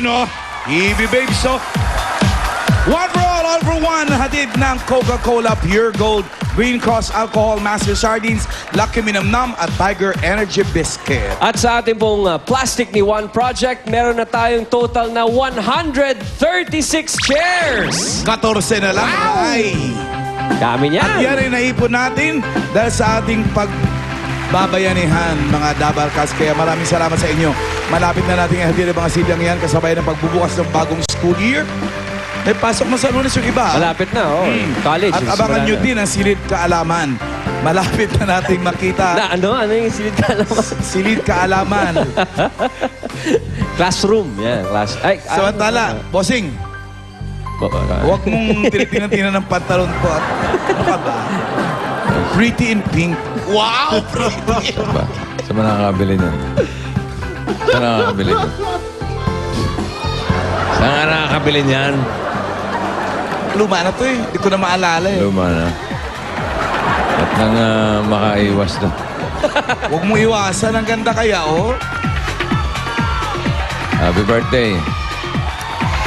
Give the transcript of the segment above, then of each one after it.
yun, oh. EB Babes, so. One for all for one. Hatid ng Coca-Cola Pure Gold, Green Cross Alcohol, Master Sardines, Lucky Minamnam at Tiger Energy Biscuit. At sa ating pong Plastic ni One Project, meron na tayong total na 136 chairs! 14 na lang. Wow! Ay. Dami niyan! At yan ay naipon natin dahil sa ating pagbabayanihan, mga Dabarkas. Kaya maraming salamat sa inyo. Malapit na natin ihatid ang mga silyang yan kasabay ng pagbubukas ng bagong school year. May pasok na sa Lunes yung iba. Malapit na, oh. College. At abangan nyo din ang silid kaalaman. Malapit na nating makita. Ano yung silid kaalaman? Silid kaalaman. Classroom. Yeah, class. Ay, Samantala, bossing, huwag mong tinitingnan ng pantalon ko. At ano ka ba? Pretty in pink. Wow! Pretty! Saan mo nakakabili niyan? Saan nakakabili niyan? Saan ka nakakabili niyan? Luma na to eh. Hindi ko na maalala eh. Luma na. At nang makaiwas na. Huwag mo iwasan. Ang ganda kaya, oh. Happy birthday.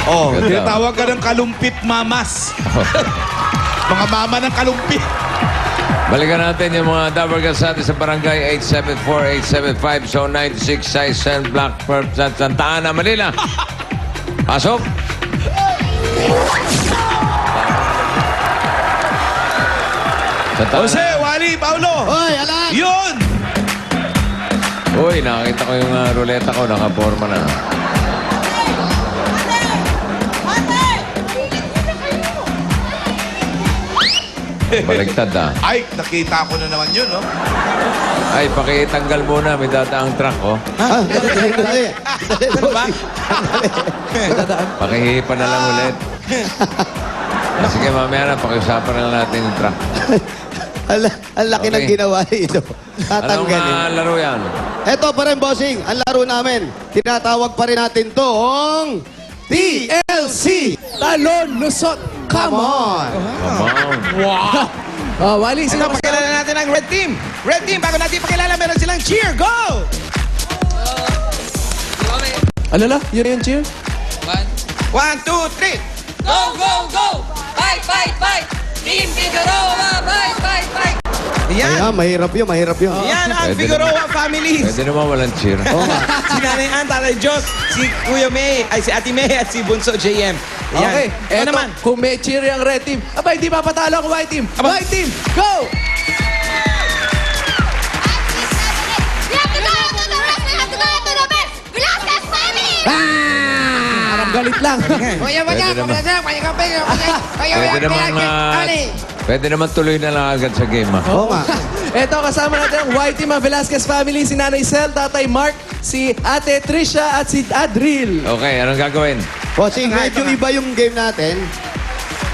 Oh, Ganda. tinatawag ka ng kalumpit mamas. Mga mama ng kalumpit. Balikan natin yung mga Dabarkas sa atin sa barangay 874-875 Zone 96 Sison Black Perp Santa Ana, Manila. Pasok. Santa Ana. Jose, Wally, Paulo. Hoy, Alan! Yun! Uy, nakakita ko yung ruleta ko. Nakaporma na. Baligtad Ay, nakita ko na naman yun, no? Ay, pakitanggal muna. May dadaang truck, oh. Ano ba? Pakihipa na lang ulit. Sige, mamaya na. Pakiusapan na lang natin yung truck. Ang laki ng Okay. ginawa ito. Anong Tatanggalin. laro yan? Ito pa rin, bossing. Ang laro namin. Tinatawag pa rin natin tong TLC. Talon, lusot, Come on! Come on. Wow! Oh, Wally, Ito, sino kasama? pakilala natin ang Red Team. Red Team, bago natin pakilala, meron silang cheer. Go! Alala, yun yung cheer? 1, 2, 3. Go, go, go! Fight, fight, fight! Team Figueroa, fight, fight, fight! Yan. Ayan, mahirap yun, mahirap yun. Yan ang Pwede Figueroa families. Pwede naman walang cheer. Si Nanay Ann, Tatay Diyos, si Kuya May, ay si Ate May at si Bunso JM. Yan. Okay, Ito eto, naman. kung may cheer yung red team, aba, hindi papatalo ang white team. Aba. White team, go! We have to go to the rest! We have to go to the best! Velasquez family! Parang galit lang. Pwede naman tuloy na lang agad sa game, Oo nga. Eto, kasama natin ang white team, ang Velasquez family, si Nanay Sel, Tatay Mark, si Ate Trisha at si Adril. Okay, anong gagawin? Bossing, medyo iba yung game natin.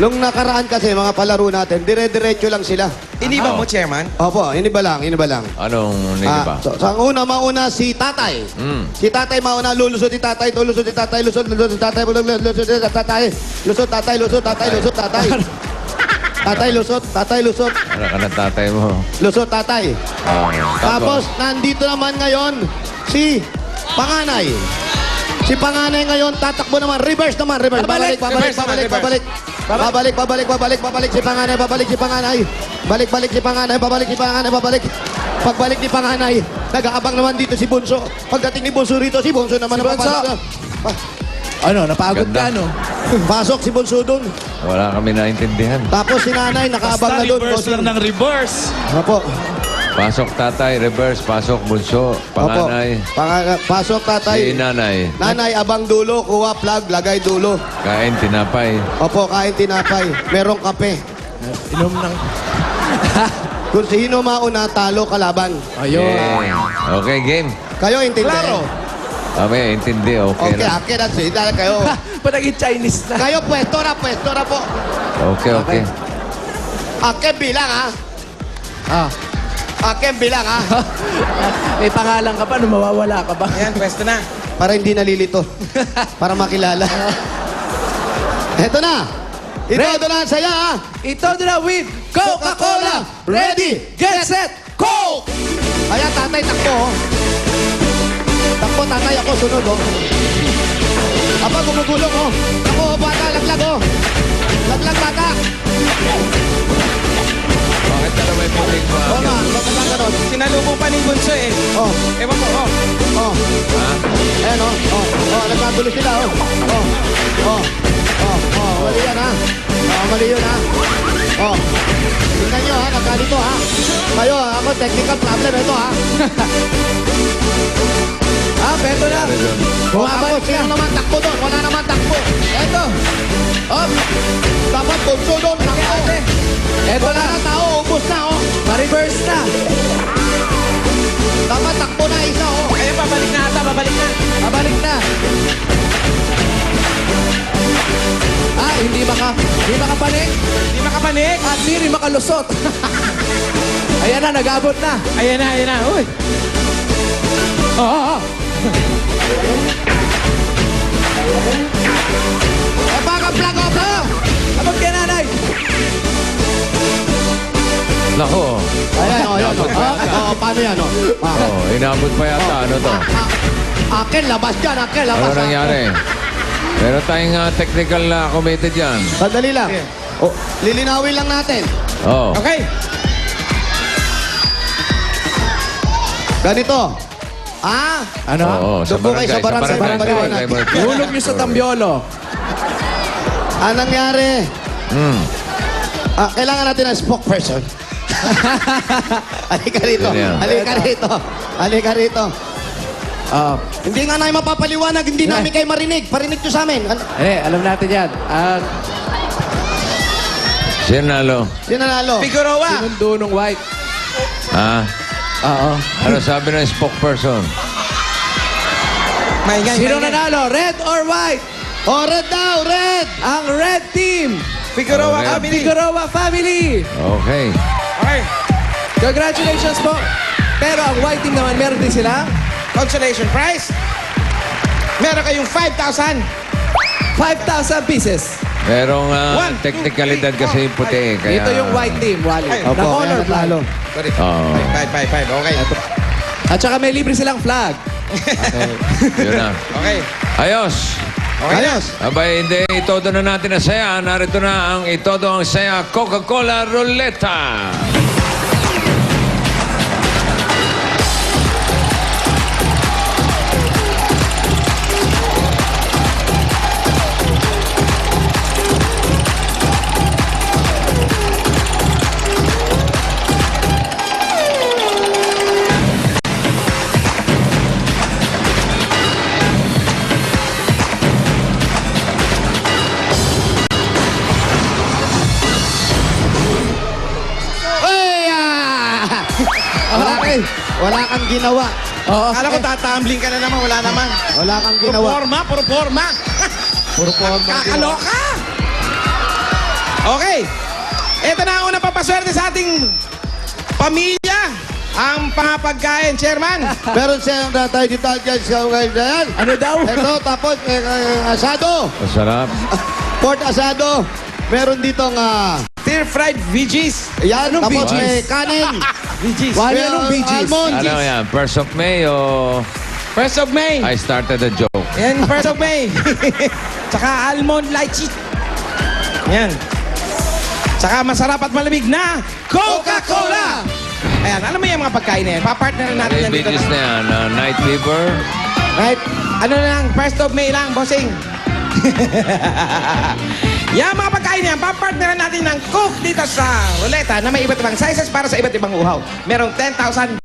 Nung nakaraan kasi, mga palaro natin, dire-diretso lang sila. Iniba mo, Chairman? Opo, iniba lang, iniba lang. Anong nini ba? So, sa una, mauna si Tatay. Si Tatay mauna, lulusot si Tatay, lulusot si Tatay, lusot si Tatay, lusot si Tatay, lusot Tatay, lusot Tatay, lusot Tatay. Tatay, lusot, Tatay, lusot, Ano ka ng tatay mo? lusot Tatay. Tapos, Tapos, nandito naman ngayon, si Panganay. Si Panganay ngayon, tatakbo naman, reverse naman, reverse. Babalik, babalik, babalik, babalik. Babalik, babalik, babalik, babalik si Panganay, babalik si Panganay. Balik, balik si Panganay, babalik si Panganay, babalik. Pagbalik ni Panganay, nag-aabang naman dito si Bunso. Pagdating ni Bunso rito, si Bunso naman Si Bunso. Ano, napagod Ganda. ka, no? Pasok si Bunso doon. wala kami naintindihan. Tapos si Nanay, nakaabang na doon. reverse lang ng reverse. Opo. Pasok tatay, reverse, pasok bunso, Opo. panganay, Pasok si Tatay. nanay, Nanay, abang dulo, kuha plug, lagay dulo. kain, tinapay. Opo, kain tinapay. Merong kape. Inom ng... Kung sino mauna, talo kalaban. Ayun. Okay, game. Kayo, intindi. Klaro. Kami, intindi, okay Okay, na. akin at sila kayo. Pa naging Chinese na. Kayo, pwesto na po. Okay, okay. Akin bilang, ha? Ah. Akin bilang, ha? May pangalan ka pa, no, mawawala ka ba? Yan, pwesto na. Para hindi nalilito. Para makilala. Eto na. Ito na saya, ha? Ito na with Coca-Cola. Ready, get set, go! Kaya tatay, takbo, oh. Takbo, tatay, ako sunod, oh. Aba, gumugulong, oh. Ako, bata, laglag, oh. Laglag, bata. Bakit na may puting pa? Oo nga, bakit lang ganon? Sinalubong pa ni Bunso eh. Oh, Ewan ko, oh. oh. Ha? Ayan, oh. Oh, oh, nagkagulo sila, oh. Oh, oh. Oh, oh, mali yan, ha. Oh, mali yun, ha. Oh. Tingnan nyo, ha, nagkalito, ha. Kayo, ako, technical problem, ito, ha. Peto na. Kung ako, sino naman takbo doon? Wala naman takbo. Eto. Oh, Dapat bunso doon, takbo. eto Wala na. na tao, ubos na, oh. Pa-reverse na. Dapat takbo na isa, oh. Ayun, babalik na ata, babalik na. Pabalik na. Hindi makapanik. Hindi makapanik. At hindi makalusot. Ayan na, nag-abot na. Ayan na. Uy. Oo. Baka plug off, oh. Abot kay nanay. Nako. Ayan, oh, ayan, Inabot pa yata. oh. Paano yan, oh? Ah. Oh, inabot pa yata. Ano to? Akin, labas dyan, akin, labas. Ano nangyari? Meron tayong technical na committee dyan. Sandali lang. Oh, lilinawin lang natin. Oh. Okay. Ganito. Ah, Ano? Oo, Doon po kayo sa barangay, barangay. Hulog niyo sa Tambiolo. anong nangyari? Hmm. Kailangan natin ng spokesperson. Halika rito. Yan yan. Halika rito. Halika rito. Hindi nga namin mapapaliwanag, hindi namin kayo marinig. Parinig nyo sa amin. Alam natin yan. Sinalo. Sinanalo. Figueroa. Sinundo nung white. Ha? Oo. Ano sabi ng spokesperson? Maingay. Sino nanalo? Red or white? Oh, red daw, red! Ang red team. Figueroa Okay. family. Figueroa family. Okay. Okay. Congratulations po. Pero ang white team naman, meron din sila Consolation prize. Meron kayong 5,000. 5,000 pieces. Merong One, two, teknikalidad three, kasi four, puti. Kaya... Dito yung white team, Wally. Ay, Na Opo, color kaya flag. natalo. Sorry. Oo. 5. Okay. At saka may libre silang flag. Yun na. Okay. Ayos. Okay na. Ayos. Abay, hindi. Itodo na natin ang saya. Narito na ang itodo ang saya Coca-Cola Ruleta. Ay, wala kang ginawa. Oo. Akala ko tatambling ka na naman. Wala naman. Wala kang Puro ginawa. forma, puro forma. Puro forma. Kakaloka! Okay. Ito na ang unang papaswerte sa ating pamilya. Ang pangapagkain, Chairman. Meron siyang tayo dito dyan sa ngayon. Ano daw? Ito, tapos asado. Masarap. Pork asado. Meron dito nga, Stir-fried veggies. yan, Anong tapos veggies? may kanin. Veggies. Wally, Meron anong BGs? almond. Ano yan? First of May o... 1st of May. I started a joke. Yan, 1st of May. Tsaka almond lychee. Yan. Tsaka masarap at malamig na Coca-Cola. Ayan, alam mo yung mga pagkain na yan. Papartner natin May yan dito. videos na yan. Night Fever. Right? Ano na lang, 1st of May lang, bossing. Yan mga pagkain yan, papartneran natin ng Coke dito sa ruleta na may iba't ibang sizes para sa iba't ibang uhaw. Merong 10,000,